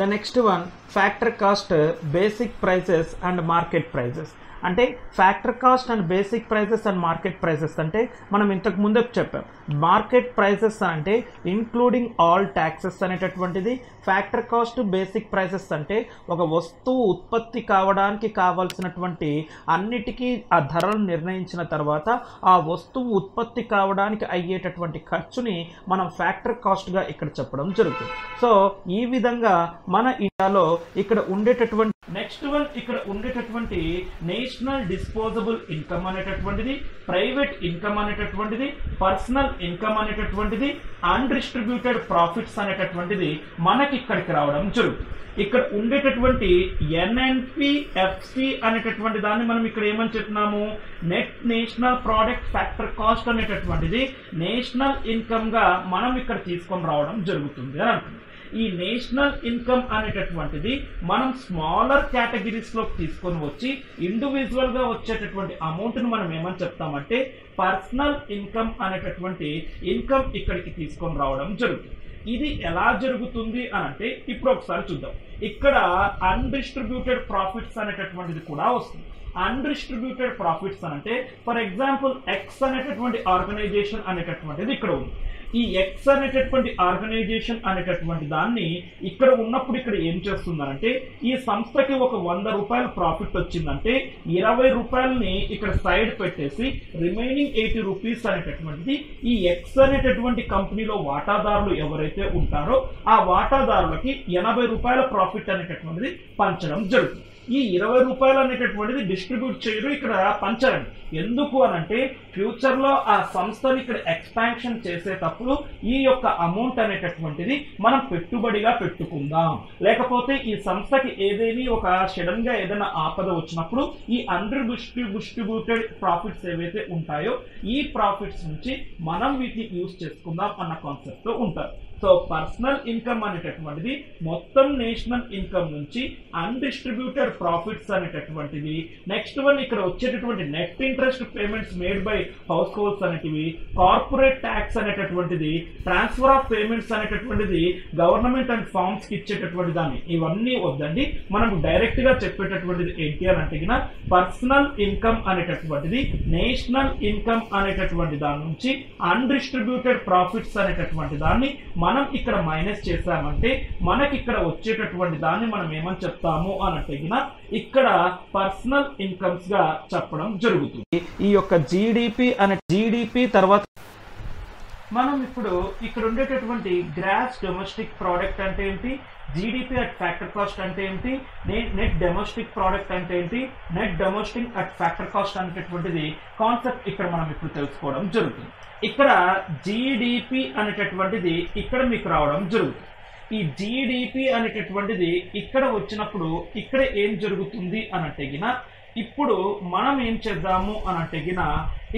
The next one, factor cost, basic prices and market prices. అంటే factor cost and basic prices and market prices అంటే మనం ఇంతకు ముందే చెప్పాం. మార్కెట్ ప్రైసెస్ అంటే ఇంక్లూడింగ్ ఆల్ ట్యాక్సెస్ అనేటటువంటిది. ఫ్యాక్టర్ కాస్ట్ బేసిక్ ప్రైసెస్ అంటే ఒక వస్తువు ఉత్పత్తి కావడానికి కావాల్సినటువంటి అన్నిటికీ ఆ ధరలను నిర్ణయించిన తర్వాత ఆ వస్తువు ఉత్పత్తి కావడానికి అయ్యేటటువంటి ఖర్చుని మనం ఫ్యాక్టర్ కాస్ట్గా ఇక్కడ చెప్పడం జరుగుతుంది. సో ఈ విధంగా మన ఇండియాలో ఇక్కడ ఉండేటటువంటి నెక్స్ట్ వన్ ఇక్కడ ఉండేటటువంటి నేషనల్ డిస్పోజబుల్ ఇన్కమ్ అనేటటువంటిది, ప్రైవేట్ ఇన్కమ్ అనేటటువంటిది, పర్సనల్ ఇన్కమ్ అనేటటువంటిది, అన్డిస్ట్రిబ్యూటెడ్ ప్రాఫిట్స్ అనేటటువంటిది మనకి ఇక్కడికి రావడం జరుగుతుంది. ఇక్కడ ఉండేటటువంటి ఎన్ఎన్పిఎఫ్సి అనేటటువంటి దాన్ని మనం ఇక్కడ ఏమని చెప్తున్నాము, net national product factor cost అనేటటువంటిది నేషనల్ ఇన్కమ్ గా మనం ఇక్కడ తీసుకొని రావడం జరుగుతుంది అని అంటున్నాం. ఈ నేషనల్ ఇన్కమ్ అనేటటువంటిది మనం స్మాలర్ కేటగిరీస్ లోకి తీసుకొని వచ్చి ఇండివిజువల్ గా వచ్చేటటువంటి అమౌంట్ ను మనం ఏమని చెప్తామంటే పర్సనల్ ఇన్కమ్ అనేటటువంటి ఇన్కమ్ ఇక్కడికి తీసుకొని రావడం జరుగుతుంది. ఇది ఎలా జరుగుతుంది అని అంటే ఇప్పుడు ఒకసారి చూద్దాం. ఇక్కడ అన్డిస్ట్రిబ్యూటెడ్ ప్రాఫిట్స్ అనేటటువంటిది కూడా వస్తుంది. అన్డిస్ట్రిబ్యూటెడ్ ప్రాఫిట్స్ అంటే ఫర్ ఎగ్జాంపుల్ ఎక్స్ అనేటటువంటి ఆర్గనైజేషన్ అనేటటువంటిది ఇక్కడ ఉంది. ఈ ఎక్స్ అనేటటువంటి ఆర్గనైజేషన్ అనేటటువంటి దాన్ని ఇక్కడ ఉన్నప్పుడు ఇక్కడ ఏం చేస్తుందంటే ఈ సంస్థకి ఒక 100 రూపాయల ప్రాఫిట్ వచ్చిందంటే 20 రూపాయలని ఇక్కడ సైడ్ పెట్టేసి రిమైనింగ్ 80 రూపీస్ అనేటటువంటిది ఈ ఎక్స్ అనేటటువంటి కంపెనీలో వాటాదారులు ఎవరైతే ఉంటారో ఆ వాటాదారులకి 80 రూపాయల ప్రాఫిట్ అనేటటువంటిది పంచడం జరుగుతుంది. ఈ 20 రూపాయలు అనేటటువంటిది డిస్ట్రిబ్యూట్ చేయరు, ఇక్కడ పంచరండి. ఎందుకు అనంటే ఫ్యూచర్ లో ఆ సంస్థని ఇక్కడ ఎక్స్పాన్షన్ చేసేటప్పుడు ఈ యొక్క అమౌంట్ అనేటటువంటిది మనం పెట్టుబడిగా పెట్టుకుందాం, లేకపోతే ఈ సంస్థకి ఏదైనా ఒక సడన్ గా ఏదైనా ఆపద వచ్చినప్పుడు ఈ డిస్ట్రిబ్యూటెడ్ ప్రాఫిట్స్ ఏవైతే ఉంటాయో ఈ ప్రాఫిట్స్ నుంచి మనం వీటిని యూజ్ చేసుకుందాం అన్న కాన్సెప్ట్ తో ఉంటారు. సో పర్సనల్ ఇన్కమ్ అనేటటువంటిది మొత్తం నేషనల్ ఇన్కమ్ నుంచి అన్డిస్ట్రిబ్యూటెడ్ ప్రాఫిట్స్ అనేటటువంటిది. నెక్స్ట్ వన్ ఇక్కడ వచ్చేటటువంటి net interest payments made by house holds అనేటివి, కార్పొరేట్ ట్యాక్స్ అనేటటువంటిది, ట్రాన్స్ఫర్ ఆఫ్ పేమెంట్స్ అనేటటువంటిది గవర్నమెంట్ అండ్ ఫార్మ్స్ కి ఇచ్చేటటువంటి దాన్ని. ఇవన్నీ వద్దండి, మనం డైరెక్ట్ గా చెప్పేటటువంటిది ఏంటి అని అంటే పర్సనల్ ఇన్కమ్ అనేటటువంటిది నేషనల్ ఇన్కమ్ అనేటటువంటి దాని నుంచి అన్డిస్ట్రిబ్యూటెడ్ ప్రాఫిట్స్ అనేటటువంటి దాన్ని మనం ఇక్కడ మైనస్ చేసామంటే మనకి ఇక్కడ వచ్చేటటువంటి దాన్ని మనం ఏమని చెప్తాము అని అంటే ఇక్కడ పర్సనల్ ఇన్కమ్స్ గా చెప్పడం జరుగుతుంది. ఈ యొక్క జీడిపి తర్వాత మనం ఇప్పుడు ఇక్కడ ఉండేటటువంటి గ్రాస్ డొమెస్టిక్ ప్రోడక్ట్ అంటే ఏంటి, జీడిపి అట్ ఫ్యాక్టర్ కాస్ట్ అంటే ఏంటి, నెట్ డొమెస్టిక్ ప్రోడక్ట్ అంటే ఏంటి, net domestic at factor cost అనేటటువంటిది కాన్సెప్ట్ ఇక్కడ మనం ఇప్పుడు తెలుసుకోవడం జరుగుతుంది. ఇక్కడ జీడిపి అనేటటువంటిది ఇక్కడ మీకు రావడం జరుగుతుంది. ఈ జీడిపి అనేటటువంటిది ఇక్కడ వచ్చినప్పుడు ఇక్కడ ఏం జరుగుతుంది అనంటే ఇప్పుడు మనం ఏం చేద్దాము అనంటే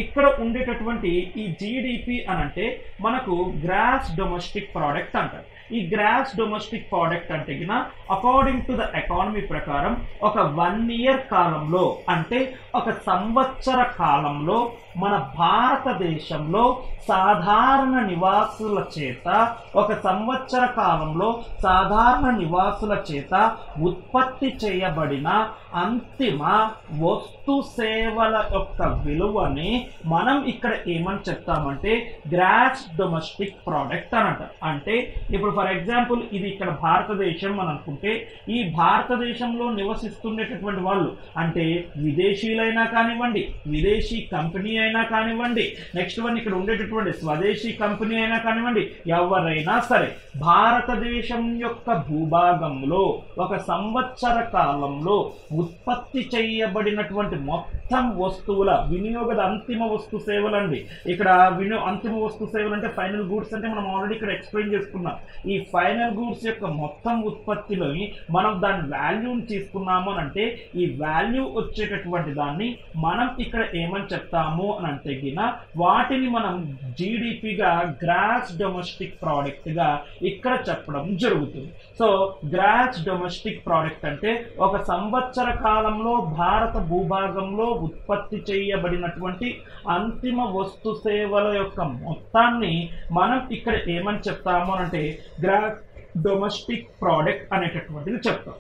ఇక్కడ ఉండేటటువంటి ఈ జీడిపి అనంటే మనకు గ్రాస్ డొమెస్టిక్ ప్రోడక్ట్ అంటారు. ఈ గ్రాస్ డొమెస్టిక్ ప్రోడక్ట్ అంటే అకార్డింగ్ టు ద ఎకానమీ ప్రకారం ఒక 1 ఇయర్ కాలంలో అంటే ఒక సంవత్సర కాలంలో మన భారతదేశంలో సాధారణ నివాసుల చేత ఒక సంవత్సర కాలంలో సాధారణ నివాసుల చేత ఉత్పత్తి చేయబడిన అంతిమ వస్తు సేవల యొక్క విలువని మనం ఇక్కడ ఏమని చెప్తామంటే గ్రాస్ డొమెస్టిక్ ప్రోడక్ట్ అని అంటారు. అంటే ఇప్పుడు ఫర్ ఎగ్జాంపుల్ ఇది ఇక్కడ భారతదేశం అని అనుకుంటే ఈ భారతదేశంలో నివసిస్తున్నటువంటి వాళ్ళు అంటే విదేశీయులైనా కానివ్వండి, విదేశీ కంపెనీ అయినా కానివ్వండి, నెక్స్ట్ వన్ ఇక్కడ ఉండేటటువంటి స్వదేశీ కంపెనీ అయినా కానివ్వండి, ఎవరైనా సరే భారతదేశం యొక్క భూభాగంలో ఒక సంవత్సర కాలంలో ఉత్పత్తి చేయబడినటువంటి మొత్తం వస్తువుల వినియోగ అంతిమ వస్తు సేవలండి. ఇక్కడ అంతిమ వస్తు సేవలు అంటే ఫైనల్ గూడ్స్ అంటే మనం ఆల్రెడీ ఇక్కడ ఎక్స్ప్లెయిన్ చేసుకున్నాం. ఈ ఫైనల్ గూడ్స్ యొక్క మొత్తం ఉత్పత్తిలోని మనం దాని వాల్యూని తీసుకున్నాము అని అంటే ఈ వాల్యూ వచ్చేటటువంటి దాన్ని మనం ఇక్కడ ఏమని చెప్తాము అని అంటే వాటిని మనం జీడిపిగా గ్రాస్ డొమెస్టిక్ ప్రోడక్ట్ గా ఇక్కడ చెప్పడం జరుగుతుంది. సో గ్రాస్ డొమెస్టిక్ ప్రోడక్ట్ అంటే ఒక సంవత్సర కాలంలో భారత భూభాగంలో ఉత్పత్తి చేయబడినటువంటి అంతిమ వస్తు సేవల యొక్క మొత్తాన్ని మనం ఇక్కడ ఏమని చెప్తాము అంటే డొమెస్టిక్ ప్రోడక్ట్ అనేటటువంటిది చెప్తాం.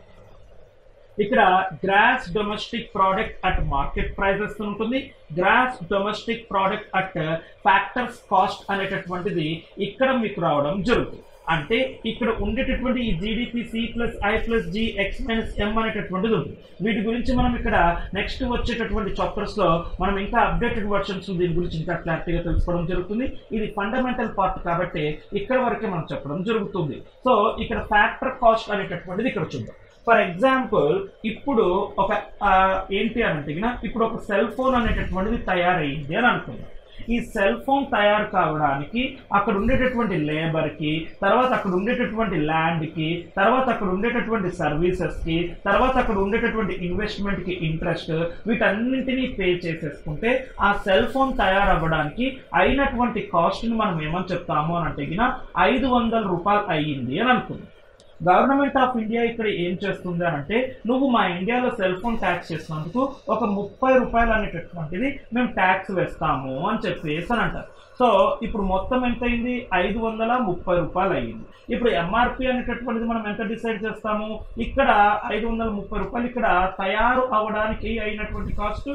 ఇక్కడ gross domestic product at market prices ఉంటుంది, gross domestic product at factors cost అనేటటువంటిది ఇక్కడ మీకు రావడం జరుగుతుంది. అంటే ఇక్కడ ఉండేటటువంటి ఈ జీడిపి C+I+G X-M అనేటటువంటిది ఉంటుంది. వీటి గురించి మనం ఇక్కడ నెక్స్ట్ వచ్చేటటువంటి చాప్టర్స్ లో మనం ఇంకా అప్డేటెడ్ వర్షన్స్ దీని గురించి ఇంకా క్లారిటీగా తెలుసుకోవడం జరుగుతుంది. ఇది ఫండమెంటల్ పార్ట్ కాబట్టి ఇక్కడ వరకే మనం చెప్పడం జరుగుతుంది. సో ఇక్కడ ఫ్యాక్టర్ కాస్ట్ అనేటటువంటిది ఇక్కడ చూద్దాం. ఫర్ ఎగ్జాంపుల్ ఇప్పుడు ఒక ఏంటి అని అంటే ఇప్పుడు ఒక సెల్ ఫోన్ అనేటటువంటిది తయారైంది అని అనుకుందాం. ఈ సెల్ ఫోన్ తయారు కావడానికి అక్కడ ఉండేటటువంటి లేబర్కి, తర్వాత అక్కడ ఉండేటటువంటి ల్యాండ్కి, తర్వాత అక్కడ ఉండేటటువంటి సర్వీసెస్కి, తర్వాత అక్కడ ఉండేటటువంటి ఇన్వెస్ట్మెంట్కి ఇంట్రెస్ట్, వీటన్నింటినీ పే చేసేసుకుంటే ఆ సెల్ ఫోన్ తయారవ్వడానికి అయినటువంటి కాస్ట్ని మనం ఏమని చెప్తాము అని అంటే 500 రూపాయలు అయ్యింది అని అనుకుందాం. గవర్నమెంట్ ఆఫ్ ఇండియా ఇక్కడ ఏం చేస్తుంది అని అంటే నువ్వు మా ఇండియాలో సెల్ ఫోన్ ట్యాక్స్ చేసినందుకు ఒక 30 రూపాయలు అనేటటువంటిది మేము ట్యాక్స్ వేస్తాము అని చెప్పేసి అని అంటారు. సో ఇప్పుడు మొత్తం ఎంత అయింది? 530 రూపాయలు అయ్యింది. ఇప్పుడు ఎంఆర్పి అనేటటువంటిది మనం ఎంత డిసైడ్ చేస్తాము? ఇక్కడ 530 రూపాయలు ఇక్కడ తయారు అవ్వడానికి అయినటువంటి కాస్ట్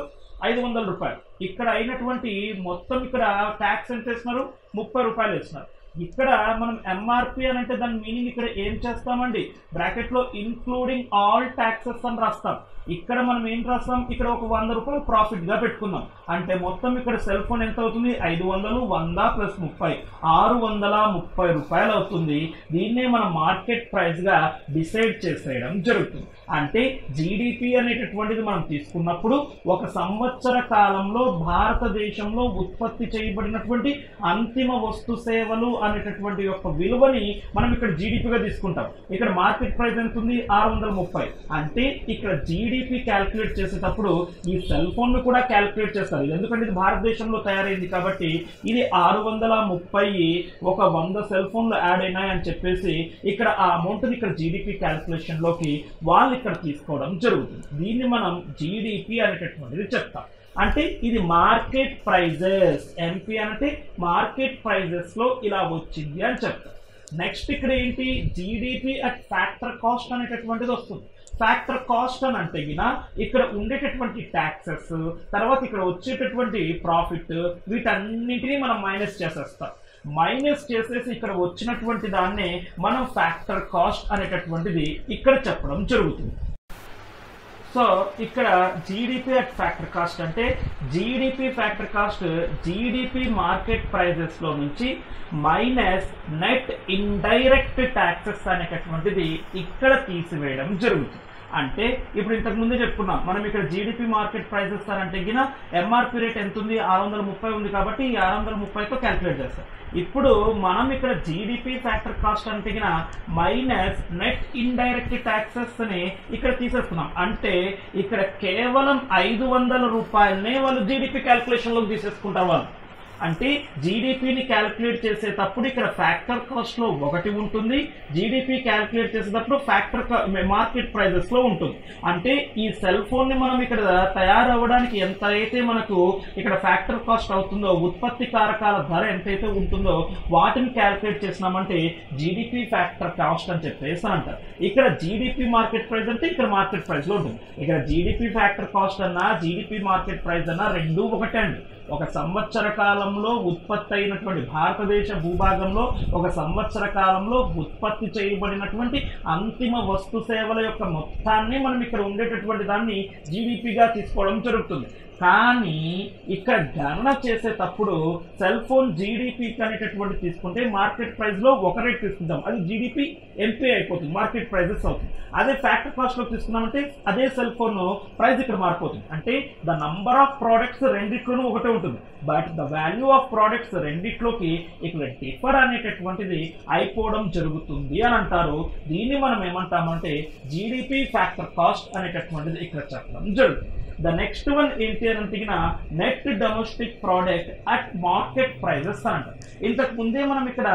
500 రూపాయలు. ఇక్కడ అయినటువంటి మొత్తం ఇక్కడ ట్యాక్స్ ఎంత వేస్తున్నారు? 30 రూపాయలు వేస్తున్నారు. ఇక్కడ మనం ఎంఆర్పి అని అంటే దాని మీనింగ్ ఇక్కడ ఏం చేస్తామండి? బ్రాకెట్ లో ఇన్క్లూడింగ్ ఆల్ ట్యాక్సెస్ అని రాస్తాం. ఇక్కడ మనం ఏం రాస్తాం? ఇక్కడ ఒక 100 రూపాయలు ప్రాఫిట్ గా పెట్టుకుందాం. అంటే మొత్తం ఇక్కడ సెల్ ఫోన్ ఎంత అవుతుంది? 500 100 + 30 630 రూపాయలు అవుతుంది. దీన్నే మనం మార్కెట్ ప్రైస్ గా డిసైడ్ చేసేయడం జరుగుతుంది. అంటే జీడిపి అనేటటువంటిది మనం తీసుకున్నప్పుడు ఒక సంవత్సర కాలంలో భారతదేశంలో ఉత్పత్తి చేయబడినటువంటి అంతిమ వస్తు సేవలు అనేటటువంటి యొక్క విలువని మనం ఇక్కడ జీడిపిగా తీసుకుంటాం. ఇక్కడ మార్కెట్ ప్రైస్ ఎంత ఉంది? 630. అంటే ఇక్కడ జీడిపి క్యాల్కులేట్ చేసేటప్పుడు ఈ సెల్ ఫోన్ ను కూడా క్యాల్కులేట్ చేస్తారు. ఎందుకంటే ఇది భారతదేశంలో తయారైంది కాబట్టి ఇది 630 ఒక 100 సెల్ ఫోన్లు యాడ్ అయినాయి అని చెప్పేసి ఇక్కడ ఆ అమౌంట్ ఇక్కడ జీడిపి క్యాల్కులేషన్ లోకి వాళ్ళు ఇక్కడ తీసుకోవడం జరుగుతుంది. దీన్ని మనం జీడిపి అనేటటువంటిది చెప్తాం. అంటే ఇది మార్కెట్ ప్రైజెస్, ఎంపీ అంటే మార్కెట్ ప్రైజెస్ లో ఇలా వచ్చింది అని చెప్తాం. నెక్స్ట్ ఇక్కడ ఏంటి? జీడిపి అట్ ఫ్యాక్టర్ కాస్ట్ అనేటటువంటిది వస్తుంది. ఫ్యాక్టర్ కాస్ట్ అని అంటే ఇక్కడ ఉండేటటువంటి ట్యాక్సెస్, తర్వాత ఇక్కడ వచ్చేటటువంటి ప్రాఫిట్, వీటన్నింటినీ మనం మైనస్ చేసేస్తాం. మైనస్ చేసేసి ఇక్కడ వచ్చినటువంటి దాన్నే మనం ఫ్యాక్టర్ కాస్ట్ అనేటటువంటిది ఇక్కడ చెప్పడం జరుగుతుంది. సో ఇక్కడ జీడిపి అట్ ఫ్యాక్టర్ కాస్ట్ అంటే GDP factor cost GDP market prices లో నుంచి మైనస్ నెట్ ఇండైరెక్ట్ ట్యాక్సెస్ అనేటటువంటిది ఇక్కడ తీసివేయడం జరుగుతుంది. అంటే ఇప్పుడు ఇంతకు ముందే చెప్పుకున్నాం మనం ఇక్కడ జీడిపి మార్కెట్ ప్రైజెస్ అంటే ఎంఆర్పి రేట్ ఎంత ఉంది? 630 ఉంది కాబట్టి ఈ 630తో క్యాల్కులేట్ చేస్తాం. ఇప్పుడు మనం ఇక్కడ జీడిపి ఫ్యాక్టర్ కాస్ట్ అంటే మైనస్ నెట్ ఇండైరెక్ట్ ట్యాక్సెస్ ని ఇక్కడ తీసేస్తున్నాం. అంటే ఇక్కడ కేవలం 500 రూపాయలనే వాళ్ళు జీడిపి క్యాల్కులేషన్ లోకి తీసేసుకుంటారు వాళ్ళు. అంటే జీడిపిని క్యాల్కులేట్ చేసేటప్పుడు ఇక్కడ ఫ్యాక్టర్ కాస్ట్ లో ఒకటి ఉంటుంది, జీడిపి క్యాల్కులేట్ చేసేటప్పుడు ఫ్యాక్టర్ మార్కెట్ ప్రైజెస్ లో ఉంటుంది. అంటే ఈ సెల్ ఫోన్ ని మనం ఇక్కడ తయారవ్వడానికి ఎంత అయితే మనకు ఇక్కడ ఫ్యాక్టర్ కాస్ట్ అవుతుందో, ఉత్పత్తి కారకాల ధర ఎంతైతే ఉంటుందో వాటిని క్యాల్కులేట్ చేసినామంటే జీడిపి ఫ్యాక్టర్ కాస్ట్ అని చెప్పేసి అంటారు. ఇక్కడ జీడిపి మార్కెట్ ప్రైస్ అంటే ఇక్కడ మార్కెట్ ప్రైస్ లో ఉంటుంది. ఇక్కడ జీడిపి ఫ్యాక్టర్ కాస్ట్ అన్నా జీడిపి మార్కెట్ ప్రైస్ అన్నా రెండూ ఒకటే అండి. ఒక సంవత్సర కాలంలో ఉత్పత్తి అయినటువంటి భారతదేశ భూభాగంలో ఒక సంవత్సర కాలంలో ఉత్పత్తి చేయబడినటువంటి అంతిమ వస్తు సేవల యొక్క మొత్తాన్ని మనం ఇక్కడ ఉండేటటువంటి దాన్ని జీడిపిగా తీసుకోవడం జరుగుతుంది. కానీ ఇక్కడ గణన చేసేటప్పుడు సెల్ ఫోన్ జీడిపి అనేటటువంటి తీసుకుంటే మార్కెట్ ప్రైస్ లో ఒక రేట్ తీసుకుంటాం, అది జీడిపి ఎంపీ అయిపోతుంది, మార్కెట్ ప్రైజెస్ అవుతుంది. అదే ఫ్యాక్టర్ కాస్ట్ లో తీసుకున్నామంటే అదే సెల్ ఫోన్ ప్రైస్ ఇక్కడ మారిపోతుంది. అంటే ద నంబర్ ఆఫ్ ప్రోడక్ట్స్ రెండిట్లోనూ ఒకటే ఉంటుంది, but the value of products రెండిట్లోకి ఇక్కడ డిఫర్ అనేటటువంటిది అయిపోవడం జరుగుతుంది అని అంటారు. దీన్ని మనం ఏమంటామంటే జీడిపి ఫ్యాక్టర్ కాస్ట్ అనేటటువంటిది ఇక్కడ చెప్పడం జరుగుతుంది. ద నెక్స్ట్ వన్ ఏంటి అని అంటే net domestic product at market prices అని అంటారు. ఇంతకు ముందే మనం ఇక్కడ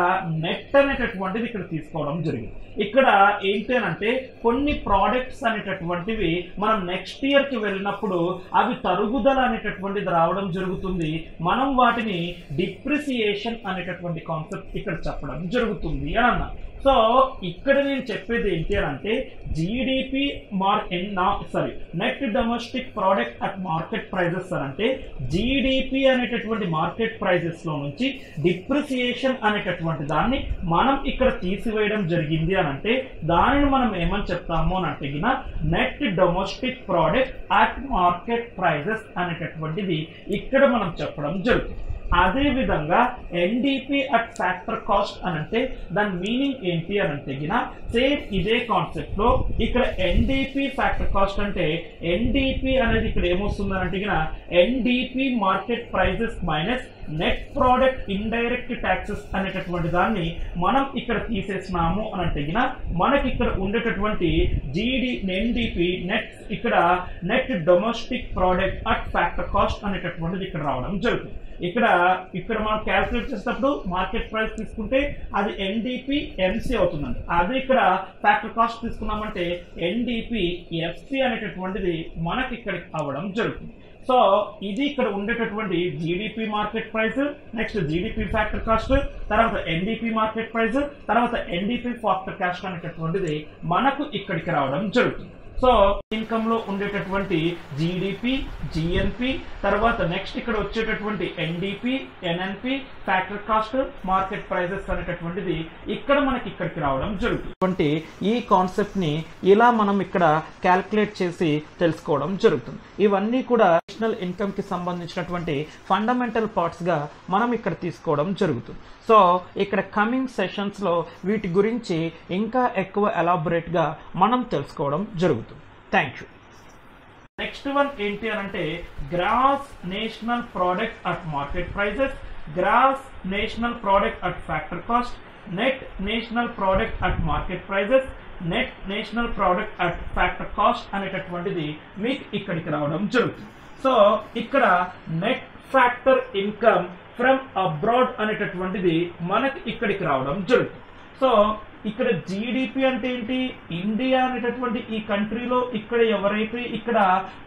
నెట్ అనేటటువంటిది ఇక్కడ తీసుకోవడం జరిగింది. ఇక్కడ ఏంటి అని అంటే కొన్ని ప్రోడక్ట్స్ అనేటటువంటివి మనం నెక్స్ట్ ఇయర్ కి వెళ్ళినప్పుడు అవి తరుగుదల అనేటటువంటిది రావడం జరుగుతుంది. మనం వాటిని డిప్రిసియేషన్ అనేటటువంటి కాన్సెప్ట్ ఇక్కడ చెప్పడం జరుగుతుంది అని అన్నా. సో ఇక్కడ నేను చెప్పేది ఏంటి అని అంటే GDP net domestic product at market prices అని అంటే జీడిపి అనేటటువంటి మార్కెట్ ప్రైజెస్ లో నుంచి డిప్రిసియేషన్ అనేటటువంటి దాన్ని మనం ఇక్కడ తీసివేయడం జరిగింది అని అంటే దానిని మనం ఏమని చెప్తాము అని అంటే net domestic product at market prices అనేటటువంటిది ఇక్కడ మనం చెప్పడం జరుగుతుంది. అదే విధంగా ఎన్డిపి అట్ ఫ్యాక్టర్ కాస్ట్ అని అంటే దాని మీనింగ్ ఏంటి అని అంటే సేమ్ ఇదే కాన్సెప్ట్ లో ఇక్కడ ఎన్డిపి ఫ్యాక్టర్ కాస్ట్ అంటే ఎన్డిపి అనేది ఇక్కడ ఏమొస్తుంది అని అంటే NDP market prices minus net product indirect taxes అనేటటువంటి దాన్ని మనం ఇక్కడ తీసేసినాము అని అంటే మనకి ఇక్కడ ఉండేటటువంటి ఎన్డిపి నెట్ ఇక్కడ net domestic product at factor cost అనేటటువంటిది ఇక్కడ రావడం జరుగుతుంది. ఇక్కడ మనం క్యాల్కులేట్ చేసేటప్పుడు మార్కెట్ ప్రైస్ తీసుకుంటే అది ఎన్డిపి ఎంసీ అవుతుందండి. అదే ఇక్కడ ఫ్యాక్టర్ కాస్ట్ తీసుకున్నామంటే ఎన్డిపి ఎఫ్సి అనేటటువంటిది మనకి ఇక్కడ అవ్వడం జరుగుతుంది. సో ఇది ఇక్కడ ఉండేటటువంటి GDP market price, next GDP factor cost, తర్వాత ఎన్డిపి మార్కెట్ ప్రైస్, తర్వాత ఎన్డిపి ఫ్యాక్టర్ కాస్ట్ అనేటటువంటిది మనకు ఇక్కడికి రావడం జరుగుతుంది. సో ఇన్కమ్ లో ఉండేటటువంటి జీడిపి, జిఎన్పి, తర్వాత నెక్స్ట్ ఇక్కడ వచ్చేటటువంటి NDP, NNP, factor cost, market prices అనేటటువంటిది ఇక్కడ మనకి ఇక్కడికి రావడం జరుగుతుంది. ఈ కాన్సెప్ట్ ని ఇలా మనం ఇక్కడ క్యాల్కులేట్ చేసి తెలుసుకోవడం జరుగుతుంది. ఇవన్నీ కూడా నేషనల్ ఇన్కమ్ కి సంబంధించినటువంటి ఫండమెంటల్ పార్ట్స్ గా మనం ఇక్కడ తీసుకోవడం జరుగుతుంది. సో ఇక్కడ కమింగ్ సెషన్స్ లో వీటి గురించి ఇంకా ఎక్కువ ఎలాబొరేట్ గా మనం తెలుసుకోవడం జరుగుతుంది. Thank you. నెక్స్ట్ వన్ ఏంటి అని అంటే gross national product at market prices, gross national product at factor cost, net national product at market prices, net national product at factor cost అనేటటువంటిది మీకు ఇక్కడికి రావడం జరుగుతుంది. సో ఇక్కడ net factor income from abroad అనేటటువంటిది మనకి ఇక్కడికి రావడం జరుగుతుంది. సో ఇక్కడ జీడిపి అంటే ఏంటి, ఇండియా అనేటటువంటి ఈ కంట్రీలో ఇక్కడ ఎవరైతే ఇక్కడ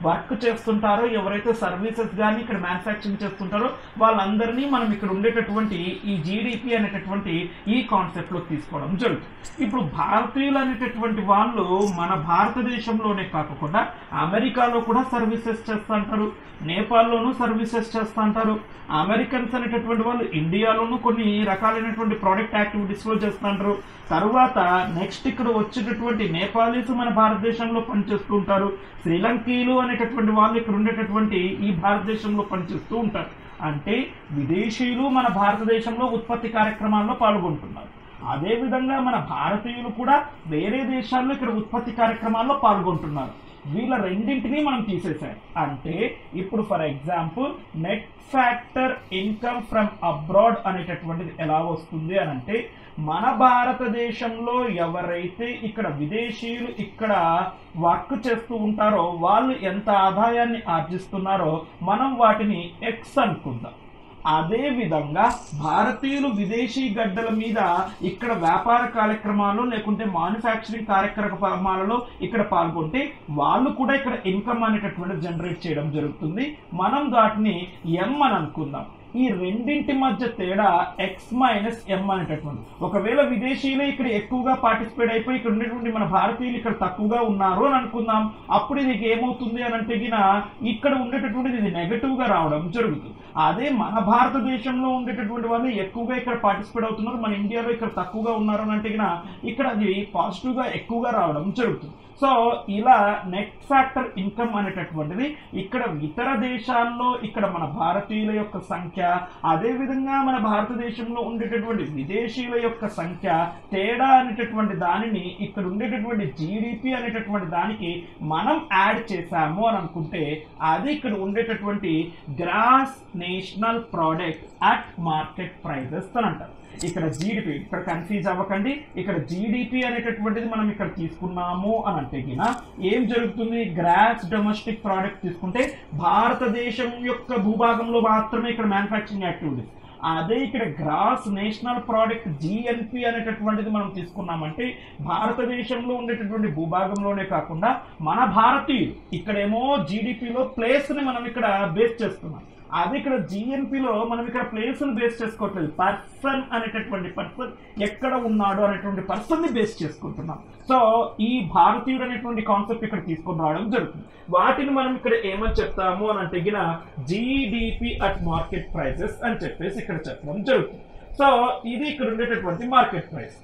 వర్క్ చేస్తుంటారో, ఎవరైతే సర్వీసెస్ కానీ ఇక్కడ మ్యానుఫ్యాక్చరింగ్ చేస్తుంటారో వాళ్ళందరినీ మనం ఇక్కడ ఉండేటటువంటి ఈ జీడిపి అనేటటువంటి ఈ కాన్సెప్ట్ లో తీసుకోవడం జరుగుతుంది. ఇప్పుడు భారతీయులు అనేటటువంటి వాళ్ళు మన భారతదేశంలోనే కాకుండా అమెరికాలో కూడా సర్వీసెస్ చేస్తుంటారు, నేపాల్లోనూ సర్వీసెస్ చేస్తుంటారు, అమెరికన్స్ అనేటటువంటి వాళ్ళు ఇండియాలోనూ కొన్ని రకాలైనటువంటి ప్రోడక్ట్ యాక్టివిటీస్ లో చేస్తుంటారు. తరువాత నెక్స్ట్ ఇక్కడ వచ్చేటటువంటి నేపాలీస్ మన భారతదేశంలో పనిచేస్తూ ఉంటారు, శ్రీలంకీయులు అనేటటువంటి వాళ్ళు ఇక్కడ ఉండేటటువంటి ఈ భారతదేశంలో పనిచేస్తూ ఉంటారు. అంటే విదేశీయులు మన భారతదేశంలో ఉత్పత్తి కార్యక్రమాల్లో పాల్గొంటున్నారు. అదేవిధంగా మన భారతీయులు కూడా వేరే దేశాల్లో ఇక్కడ ఉత్పత్తి కార్యక్రమాల్లో పాల్గొంటున్నారు. వీళ్ళ రెండింటినీ మనం తీసేసాం. అంటే ఇప్పుడు for example net factor income from abroad అనేటటువంటిది ఎలా వస్తుంది అని అంటే మన భారతదేశంలో ఎవరైతే ఇక్కడ విదేశీయులు ఇక్కడ వర్క్ చేస్తూ ఉంటారో వాళ్ళు ఎంత ఆదాయాన్ని ఆర్జిస్తున్నారో మనం వాటిని ఎక్స్ అనుకుందాం. అదే విధంగా భారతీయులు విదేశీ గడ్డల మీద ఇక్కడ వ్యాపార కార్యక్రమాలు లేకుంటే మ్యానుఫ్యాక్చరింగ్ కార్యక్రమాలలో ఇక్కడ పాల్గొంటే వాళ్ళు కూడా ఇక్కడ ఇన్కమ్ అనేటటువంటి జనరేట్ చేయడం జరుగుతుంది. మనం వాటిని ఎం అని అనుకుందాం. ఈ రెండింటి మధ్య తేడా ఎక్స్ మైనస్ ఎం అనేటటువంటి. ఒకవేళ విదేశీయులే ఇక్కడ ఎక్కువగా పార్టిసిపేట్ అయిపోయి ఇక్కడ ఉండేటువంటి మన భారతీయులు ఇక్కడ తక్కువగా ఉన్నారు అని అనుకుందాం. అప్పుడు ఇది ఏమవుతుంది అని అంటే ఇక్కడ ఉండేటటువంటిది ఇది నెగటివ్ గా రావడం జరుగుతుంది. అదే మన భారతదేశంలో ఉండేటటువంటి వాళ్ళు ఎక్కువగా ఇక్కడ పార్టిసిపేట్ అవుతున్నారు, మన ఇండియాలో ఇక్కడ తక్కువగా ఉన్నారు అని అంటే ఇక్కడ అది పాజిటివ్ గా ఎక్కువగా రావడం జరుగుతుంది. సో ఇలా నెట్ ఫ్యాక్టర్ ఇన్కమ్ అనేటటువంటిది ఇక్కడ ఇతర దేశాల్లో ఇక్కడ మన భారతీయుల యొక్క సంఖ్య, అదేవిధంగా మన భారతదేశంలో ఉండేటటువంటి విదేశీయుల యొక్క సంఖ్య తేడా అనేటటువంటి దానిని ఇక్కడ ఉండేటటువంటి జీడిపి అనేటటువంటి దానికి మనం యాడ్ చేశాము అని అనుకుంటే అది ఇక్కడ ఉండేటటువంటి gross national product at market prices అని అంటారు. ఇక్కడ జీడిపి ఇక్కడ కన్ఫ్యూజ్ అవ్వకండి. ఇక్కడ జీడిపి అనేటటువంటిది మనం ఇక్కడ తీసుకున్నాము అని అంటే ఏం జరుగుతుంది, గ్రాస్ డొమెస్టిక్ ప్రోడక్ట్ తీసుకుంటే భారతదేశం యొక్క భూభాగంలో మాత్రమే ఇక్కడ మ్యానుఫ్యాక్చరింగ్ యాక్టివిటీస్. అదే ఇక్కడ గ్రాస్ నేషనల్ ప్రోడక్ట్ జిఎన్పి అనేటటువంటిది మనం తీసుకున్నామంటే భారతదేశంలో ఉండేటటువంటి భూభాగంలోనే కాకుండా మన భారతీయులు ఇక్కడేమో జీడిపిలో ప్లేస్ ని మనం ఇక్కడ బేస్ చేస్తున్నాం. అది ఇక్కడ జిఎన్పిలో మనం ఇక్కడ ప్లేస్ ని బేస్ చేసుకోవట్లేదు, పర్సన్ అనేటటువంటి పర్సన్ ఎక్కడ ఉన్నాడు అనేటువంటి పర్సన్ ని బేస్ చేసుకుంటున్నాం. సో ఈ భారతీయుడు అనేటువంటి కాన్సెప్ట్ ఇక్కడ తీసుకొని రావడం జరుగుతుంది. వాటిని మనం ఇక్కడ ఏమని చెప్తాము అని అంటే జీడిపి అట్ మార్కెట్ ప్రైసెస్ అని చెప్పేసి ఇక్కడ చెప్పడం జరుగుతుంది. సో ఇది ఇక్కడ ఉండేటటువంటి మార్కెట్ ప్రైస్.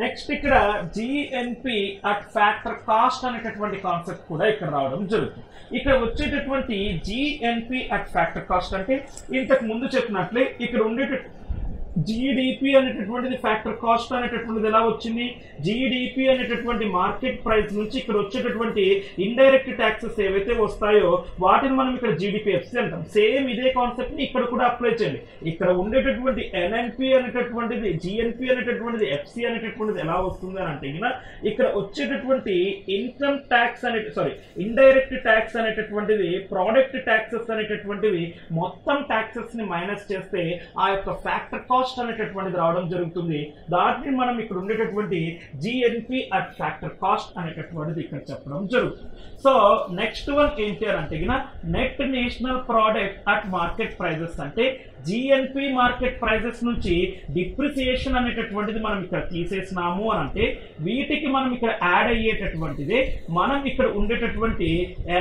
నెక్స్ట్ ఇక్కడ జిఎన్పి అట్ ఫ్యాక్టర్ కాస్ట్ అనేటటువంటి కాన్సెప్ట్ కూడా ఇక్కడ రావడం జరుగుతుంది. ఇక్కడ వచ్చేటటువంటి జిఎన్పి అట్ ఫ్యాక్టర్ కాస్ట్ అంటే ఇంతకు ముందు చెప్పినట్లే ఇక్కడ ఉండేటటువంటి జీడిపి అనేటటువంటిది ఫ్యాక్టర్ కాస్ట్ అనేటటువంటిది ఎలా వచ్చింది, జీడిపి అనేటటువంటి మార్కెట్ ప్రైస్ నుంచి ఇక్కడ వచ్చేటటువంటి ఇండైరెక్ట్ ట్యాక్సెస్ ఏవైతే వస్తాయో వాటిని మనం ఇక్కడ జీడిపిఎఫ్సి అంటాం. సేమ్ ఇదే కాన్సెప్ట్ ని ఇక్కడ కూడా అప్లై చేయండి. ఇక్కడ ఉండేటటువంటి ఎన్ఎన్పి అనేటటువంటిది, జిఎన్పి అనేటటువంటిది, ఎఫ్సి అనేటటువంటిది ఎలా వస్తుంది అని అంటే ఇక్కడ వచ్చేటటువంటి ఇన్కమ్ ట్యాక్స్ ఇండైరెక్ట్ ట్యాక్స్ అనేటటువంటిది, ప్రోడక్ట్ ట్యాక్సెస్ అనేటటువంటివి మొత్తం ట్యాక్సెస్ ని మైనస్ చేస్తే ఆ యొక్క ఫ్యాక్టర్ కాస్ట్ అనేటటువంటిది రావడం జరుగుతుంది. దాన్ని మనం ఇక్కడ ఉండేటటువంటి జిఎన్పి అట్ ఫ్యాక్టర్ కాస్ట్ అనేటటువంటిది ఇక్కడ చెప్పడం జరుగుతుంది. సో నెక్స్ట్ వన్ ఏంటి అని అంటే net national product at market prices అంటే జిఎన్పి మార్కెట్ ప్రైజెస్ నుంచి డిప్రిసియేషన్ అనేటటువంటిది మనం ఇక్కడ తీసేసినాము అని అంటే వీటికి మనం ఇక్కడ యాడ్ అయ్యేటటువంటిదే మనం ఇక్కడ ఉండేటటువంటి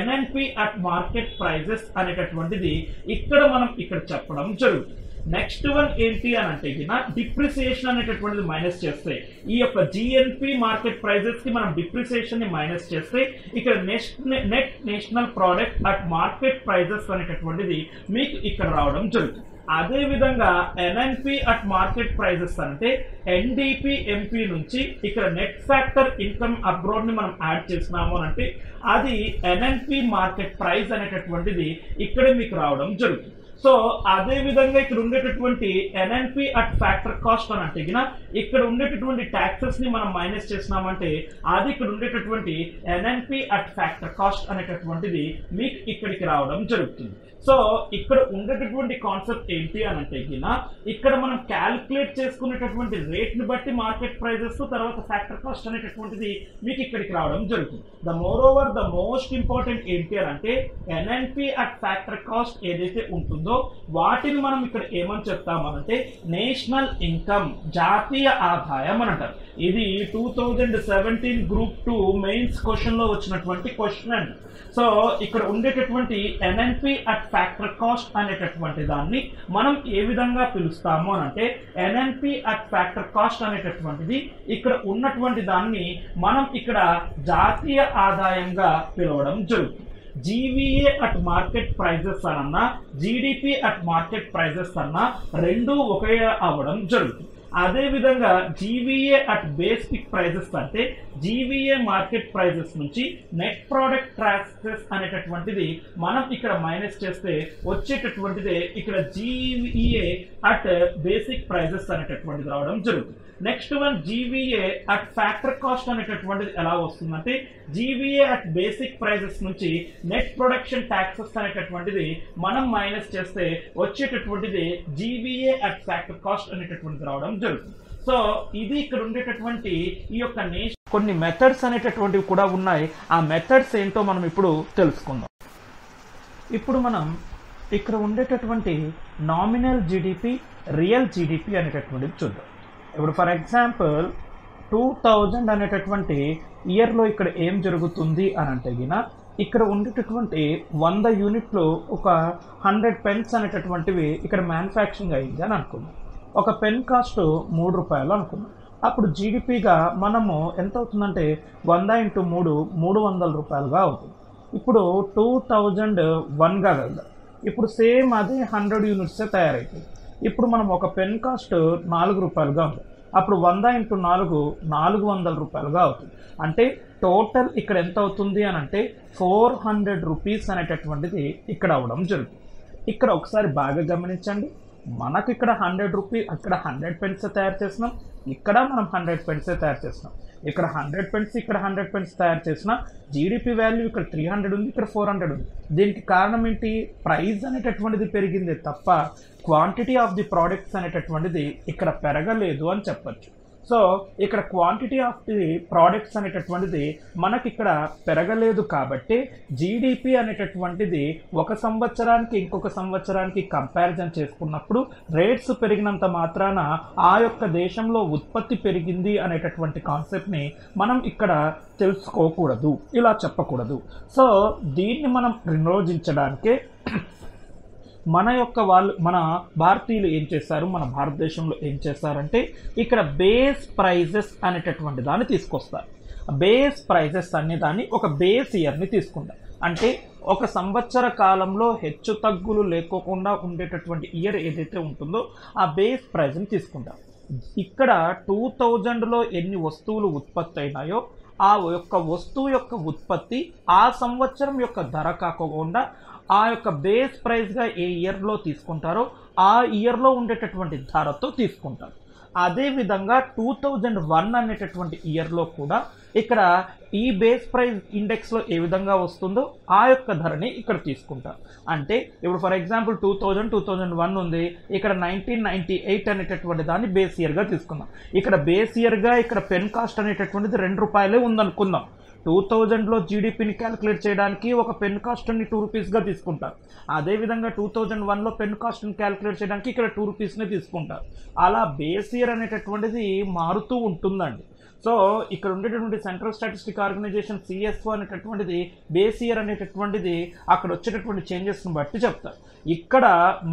ఎన్ఎన్పి అట్ మార్కెట్ ప్రైజెస్ అనేటటువంటిది ఇక్కడ మనం ఇక్కడ చెప్పడం జరుగుతుంది. నెక్స్ట్ వన్ ఏంటి అని అంటే డిప్రిసియేషన్ అనేటటువంటిది మైనస్ చేస్తే ఈ యొక్క జిఎన్పి మార్కెట్ ప్రైజెస్ కి మనం డిప్రిసియేషన్ ని మైనస్ చేస్తే ఇక్కడ net national product at market prices అనేటటువంటిది మీకు ఇక్కడ రావడం జరుగుతుంది. అదే విధంగా ఎన్ఎన్పి అట్ మార్కెట్ ప్రైజెస్ అంటే ఎన్డిపి ఎంపీ నుంచి ఇక్కడ నెట్ ఫ్యాక్టర్ ఇన్కమ్ అబ్రాడ్ ని మనం యాడ్ చేసినాము అంటే అది ఎన్ఎన్పి మార్కెట్ ప్రైస్ అనేటటువంటిది ఇక్కడ మీకు రావడం జరుగుతుంది. సో అదే విధంగా ఇక్కడ ఉండేటటువంటి ఎన్ఎన్పి అట్ ఫ్యాక్టర్ కాస్ట్ అని అంటే ఇక్కడ ఉండేటటువంటి ట్యాక్సెస్ ని మనం మైనస్ చేసినామంటే అది ఇక్కడ ఉండేటటువంటి ఎన్ఎన్పి అట్ ఫ్యాక్టర్ కాస్ట్ అనేటటువంటిది మీకు ఇక్కడికి రావడం జరుగుతుంది. సో ఇక్కడ ఉండేటటువంటి కాన్సెప్ట్ ఏంటి అని అంటే ఇక్కడ మనం క్యాలిక్యులేట్ చేసుకునేటటువంటి రేట్ ని బట్టి మార్కెట్ ప్రైజెస్ తర్వాత ఫ్యాక్టర్ కాస్ట్ అనేటటువంటిది మీకు ఇక్కడికి రావడం జరుగుతుంది. ద మోస్ట్ ఇంపార్టెంట్ ఏంటి అని అంటే ఎన్ఎన్పి అట్ ఫ్యాక్టర్ కాస్ట్ ఏదైతే ఉంటుందో వాటిని మనం ఇక్కడ ఏమని చెప్తామనంటే నేషనల్ ఇన్కమ్, జాతీయ ఆదాయం అని అంటారు. ఇది 2017 గ్రూప్ 2 మెయిన్స్ క్వశ్చన్ లో వచ్చినటువంటి క్వశ్చన్ అండి. సో ఇక్కడ ఉండేటటువంటి ఎన్ఎన్పి అట్ ఫ్యాక్టర్ కాస్ట్ అనేటటువంటి దాన్ని మనం ఏ విధంగా పిలుస్తాము అని అంటే ఎన్ఎన్పి అట్ ఫ్యాక్టర్ కాస్ట్ అనేటటువంటిది ఇక్కడ ఉన్నటువంటి దాన్ని మనం ఇక్కడ జాతీయ ఆదాయంగా పిలవడం జరుగుతుంది. జీవీఏ అట్ మార్కెట్ ప్రైజెస్ అన్నా జీడిపి అట్ మార్కెట్ ప్రైజెస్ అన్నా రెండు ఒకే అవ్వడం జరుగుతుంది. అదే విధంగా జీవీఏ అట్ బేసిక్ ప్రైజెస్ అంటే జీవీఏ మార్కెట్ ప్రైజెస్ నుంచి నెట్ ప్రోడక్ట్ ట్యాక్సెస్ అనేటటువంటిది మనం ఇక్కడ మైనస్ చేస్తే వచ్చేటటువంటిదే ఇక్కడ జీవీఏ అట్ బేసిక్ ప్రైజెస్ అనేటటువంటిది రావడం జరుగుతుంది. Next one GVA at factor cost అనేటటువంటిది ఎలా వస్తుందంటే జీవీఏ అట్ బేసిక్ ప్రైజెస్ నుంచి నెట్ ప్రొడక్షన్ ట్యాక్సెస్ అనేటటువంటిది మనం మైనస్ చేస్తే వచ్చేటటువంటిది జీవీఏ అట్ ఫ్యాక్టర్ కాస్ట్ అనేటటువంటిది రావడం జరుగుతుంది. సో ఇది ఇక్కడ ఉండేటటువంటి ఈ యొక్క కొన్ని మెథడ్స్ అనేటటువంటివి కూడా ఉన్నాయి. ఆ మెథడ్స్ ఏంటో మనం ఇప్పుడు తెలుసుకుందాం. ఇప్పుడు మనం ఇక్కడ ఉండేటటువంటి నామినల్ జీడిపి, రియల్ జీడిపి అనేటటువంటిది చూద్దాం. ఇప్పుడు ఫర్ ఎగ్జాంపుల్ 2000 అనేటటువంటి ఇయర్లో ఇక్కడ ఏం జరుగుతుంది అని అంటే ఇక్కడ ఉండేటటువంటి 100 యూనిట్లు ఒక 100 పెన్స్ అనేటటువంటివి ఇక్కడ మ్యానుఫ్యాక్చరింగ్ అయింది అని అనుకుందాం. ఒక పెన్ కాస్ట్ 3 రూపాయలు అనుకుందాం. అప్పుడు జీడిపిగా మనము ఎంత అవుతుందంటే 100 × 3 300 రూపాయలుగా అవుతుంది. ఇప్పుడు 2001గా వెళ్దాం. ఇప్పుడు సేమ్ అదే 100 యూనిట్సే తయారైతుంది. ఇప్పుడు మనం ఒక పెన్ కాస్ట్ 4 రూపాయలుగా ఉంది. అప్పుడు 100 × 4 400 రూపాయలుగా అవుతుంది. అంటే టోటల్ ఇక్కడ ఎంత అవుతుంది అని అంటే 400 రూపీస్ అనేటటువంటిది ఇక్కడ అవ్వడం జరుగుతుంది. ఇక్కడ ఒకసారి బాగా గమనించండి, మనకు ఇక్కడ 100 రూపీస్, అక్కడ 100 పెన్స్ తయారు చేసినాం, ఇక్కడ మనం 100 పెన్సే తయారు చేసినాం. ఇక్కడ 100 పెన్స్, ఇక్కడ 100 పెన్స్ తయారు చేసిన జీడిపి వాల్యూ ఇక్కడ 300 ఉంది, ఇక్కడ 400 ఉంది. దీనికి కారణం ఏంటి? ప్రైస్ అనేటటువంటిది పెరిగింది తప్ప క్వాంటిటీ ఆఫ్ ది ప్రోడక్ట్స్ అనేటటువంటిది ఇక్కడ పెరగలేదు అని చెప్పచ్చు. సో ఇక్కడ క్వాంటిటీ ఆఫ్ ది ప్రోడక్ట్స్ అనేటటువంటిది మనకి ఇక్కడ పెరగలేదు కాబట్టి జీడిపి అనేటటువంటిది ఒక సంవత్సరానికి ఇంకొక సంవత్సరానికి కంపారిజన్ చేసుకున్నప్పుడు రేట్స్ పెరిగినంత మాత్రాన ఆ యొక్క దేశంలో ఉత్పత్తి పెరిగింది అనేటటువంటి కాన్సెప్ట్ని మనం ఇక్కడ తెలుసుకోకూడదు, ఇలా చెప్పకూడదు. సో దీన్ని మనం నిరోధించడానికే మన భారతీయులు ఏం చేశారు, మన భారతదేశంలో ఏం చేస్తారంటే ఇక్కడ బేస్ ప్రైజెస్ అనేటటువంటి దాన్ని తీసుకొస్తారు. బేస్ ప్రైజెస్ అనే దాన్ని ఒక బేస్ ఇయర్ని తీసుకుంటారు. అంటే ఒక సంవత్సర కాలంలో హెచ్చు తగ్గులు లేకోకుండా ఉండేటటువంటి ఇయర్ ఏదైతే ఉంటుందో ఆ బేస్ ప్రైజ్ని తీసుకుంటారు. ఇక్కడ 2000లో ఎన్ని వస్తువులు ఉత్పత్తి అయినాయో ఆ యొక్క వస్తువు యొక్క ఉత్పత్తి ఆ సంవత్సరం యొక్క ధర కాకుండా ఆ యొక్క బేస్ ప్రైస్గా ఏ ఇయర్లో తీసుకుంటారో ఆ ఇయర్లో ఉండేటటువంటి ధరతో తీసుకుంటారు. అదేవిధంగా 2001 అనేటటువంటి ఇయర్లో కూడా ఇక్కడ ఈ బేస్ ప్రైస్ ఇండెక్స్లో ఏ విధంగా వస్తుందో ఆ యొక్క ధరని ఇక్కడ తీసుకుంటారు. అంటే ఇప్పుడు ఫర్ ఎగ్జాంపుల్ 2001 ఉంది, ఇక్కడ 1998 అనేటటువంటి దాన్ని బేస్ ఇయర్గా తీసుకుందాం. ఇక్కడ బేస్ ఇయర్గా ఇక్కడ పెన్ కాస్ట్ అనేటటువంటిది ₹2 ఉందనుకుందాం. 2000లో జీడిపిని క్యాలిక్యులేట్ చేయడానికి ఒక పెన్ కాస్ట్ని ₹2గా తీసుకుంటారు. అదేవిధంగా 2001లో పెన్ కాస్ట్ని క్యాలిక్యులేట్ చేయడానికి ఇక్కడ ₹2నే తీసుకుంటారు. అలా బేస్ ఇయర్ అనేటటువంటిది మారుతూ ఉంటుందండి. సో ఇక్కడ ఉండేటటువంటి సెంట్రల్ స్టాటిస్టిక్ ఆర్గనైజేషన్ CSO అనేటటువంటిది బేస్ ఇయర్ అనేటటువంటిది అక్కడ వచ్చేటటువంటి చేంజెస్ని బట్టి చెప్తారు. ఇక్కడ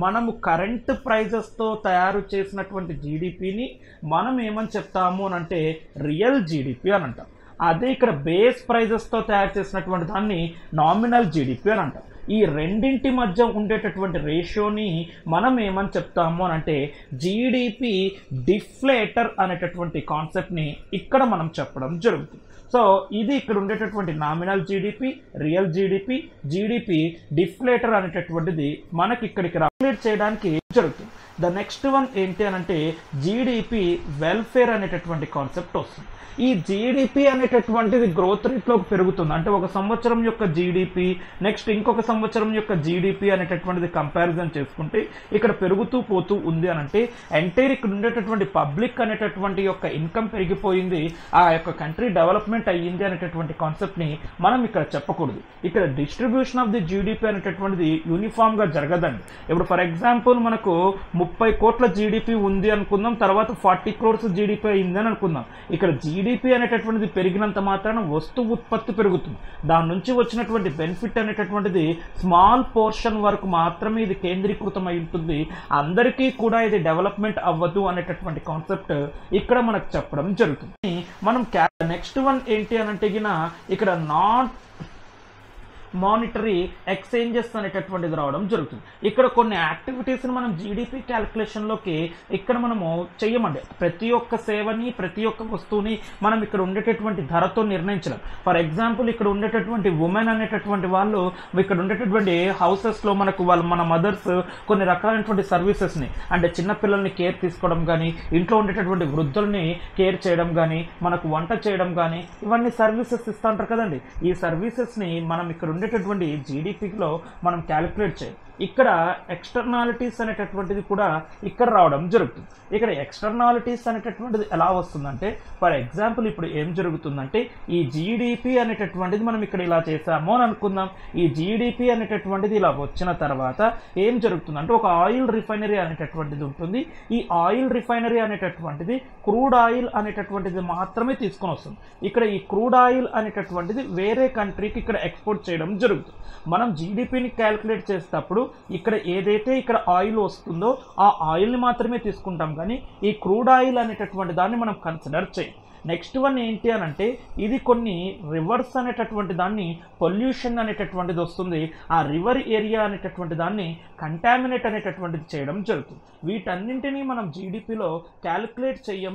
మనము కరెంట్ ప్రైజెస్తో తయారు చేసినటువంటి జీడిపిని మనం ఏమని చెప్తాము అని అంటే రియల్ జీడిపి అని అంటాం. అదే ఇక్కడ బేస్ ప్రైజెస్తో తయారు చేసినటువంటి దాన్ని నామినల్ జీడిపి అని అంటాం. ఈ రెండింటి మధ్య ఉండేటటువంటి రేషియోని మనం ఏమని చెప్తాము అని అంటే జీడిపి డిఫ్లేటర్ అనేటటువంటి కాన్సెప్ట్ని ఇక్కడ మనం చెప్పడం జరుగుతుంది. సో ఇది ఇక్కడ ఉండేటటువంటి nominal GDP, real GDP, GDP deflator అనేటటువంటిది మనకి ఇక్కడికి క్యాలిక్యులేట్ చేయడానికి జరుగుతుంది. ద నెక్స్ట్ వన్ ఏంటి అని అంటే జీడిపి వెల్ఫేర్ అనేటటువంటి కాన్సెప్ట్ వస్తుంది. ఈ జీడిపి అనేటటువంటిది గ్రోత్ రేట్లోకి పెరుగుతుంది. అంటే ఒక సంవత్సరం యొక్క జీడిపి నెక్స్ట్ ఇంకొక సంవత్సరం యొక్క జీడిపి అనేటటువంటిది కంపారిజన్ చేసుకుంటే ఇక్కడ పెరుగుతూ పోతూ ఉంది అని అంటే ఎంటైర్ ఇక్కడ ఉండేటటువంటి పబ్లిక్ అనేటటువంటి యొక్క ఇన్కమ్ పెరిగిపోయింది, ఆ యొక్క కంట్రీ డెవలప్మెంట్ అయ్యింది అనేటటువంటి కాన్సెప్ట్ని మనం ఇక్కడ చెప్పకూడదు. ఇక్కడ డిస్ట్రిబ్యూషన్ ఆఫ్ ది జీడిపి అనేటటువంటిది యూనిఫామ్గా జరగదండి. ఇప్పుడు ఫర్ ఎగ్జాంపుల్ మనకు 30 కోట్ల జీడిపి ఉంది అనుకుందాం, తర్వాత 40 crores జీడిపి అయింది అని అనుకుందాం. ఇక్కడ జీడిపి అనేటటువంటిది పెరిగినంత మాత్రాన వస్తు ఉత్పత్తి పెరుగుతుంది. దాని నుంచి వచ్చినటువంటి బెనిఫిట్ అనేటటువంటిది స్మాల్ పోర్షన్ వరకు మాత్రమే ఇది కేంద్రీకృతం అయి ఉంటుంది. అందరికీ కూడా ఇది డెవలప్మెంట్ అవ్వదు అనేటటువంటి కాన్సెప్ట్ ఇక్కడ మనకు చెప్పడం జరుగుతుంది. మనం నెక్స్ట్ వన్ ఏంటి అని అంటే ఇక్కడ నాట్ మానిటరీ ఎక్స్చేంజెస్ అనేటటువంటిది రావడం జరుగుతుంది. ఇక్కడ కొన్ని యాక్టివిటీస్ని మనం జీడిపి క్యాలిక్యులేషన్లోకి ఇక్కడ మనము చెయ్యమండి. ప్రతి ఒక్క సేవని ప్రతి ఒక్క వస్తువుని మనం ఇక్కడ ఉండేటటువంటి ధరతో నిర్ణయించలేం. ఫర్ ఎగ్జాంపుల్ ఇక్కడ ఉండేటటువంటి ఉమెన్ అనేటటువంటి వాళ్ళు ఇక్కడ ఉండేటటువంటి హౌసెస్లో మనకు మన మదర్స్ కొన్ని రకాలైనటువంటి సర్వీసెస్ని అంటే చిన్నపిల్లల్ని కేర్ తీసుకోవడం కానీ, ఇంట్లో ఉండేటటువంటి వృద్ధుల్ని కేర్ చేయడం కానీ, మనకు వంట చేయడం కానీ ఇవన్నీ సర్వీసెస్ ఇస్తూ ఉంటారు కదండి. ఈ సర్వీసెస్ని మనం ఇక్కడ ఉండేటటువంటి జీడిపిలో మనం క్యాలిక్యులేట్ చేయాలి. ఇక్కడ ఎక్స్టర్నాలిటీస్ అనేటటువంటిది కూడా ఇక్కడ రావడం జరుగుతుంది. ఇక్కడ ఎక్స్టర్నాలిటీస్ అనేటటువంటిది ఎలా వస్తుందంటే ఫర్ ఎగ్జాంపుల్ ఇప్పుడు ఏం జరుగుతుందంటే ఈ జీడిపి అనేటటువంటిది మనం ఇక్కడ ఇలా చేసాము అని అనుకుందాం. ఈ జీడిపి అనేటటువంటిది ఇలా వచ్చిన తర్వాత ఏం జరుగుతుందంటే ఒక ఆయిల్ రిఫైనరీ అనేటటువంటిది ఉంటుంది. ఈ ఆయిల్ రిఫైనరీ అనేటటువంటిది క్రూడ్ ఆయిల్ అనేటటువంటిది మాత్రమే తీసుకొని వస్తుంది. ఇక్కడ ఈ క్రూడ్ ఆయిల్ అనేటటువంటిది వేరే కంట్రీకి ఇక్కడ ఎక్స్పోర్ట్ చేయడం జరుగుతుంది. మనం జీడిపిని క్యాలిక్యులేట్ చేసేటప్పుడు ఇక్కడ ఏదైతే ఇక్కడ ఆయిల్ వస్తుందో ఆ ఆయిల్ని మాత్రమే తీసుకుంటాం, కానీ ఈ క్రూడ్ ఆయిల్ అనేటటువంటి దాన్ని మనం కన్సిడర్ చేయం. నెక్స్ట్ వన్ ఏంటి అని అంటే ఇది కొన్ని రివర్స్ అనేటటువంటి దాన్ని పొల్యూషన్ అనేటటువంటిది వస్తుంది. ఆ రివర్ ఏరియా అనేటటువంటి దాన్ని కంటామినేట్ అనేటటువంటిది చేయడం జరుగుతుంది. వీటన్నింటినీ మనం జీడిపిలో క్యాలిక్యులేట్ చేయము.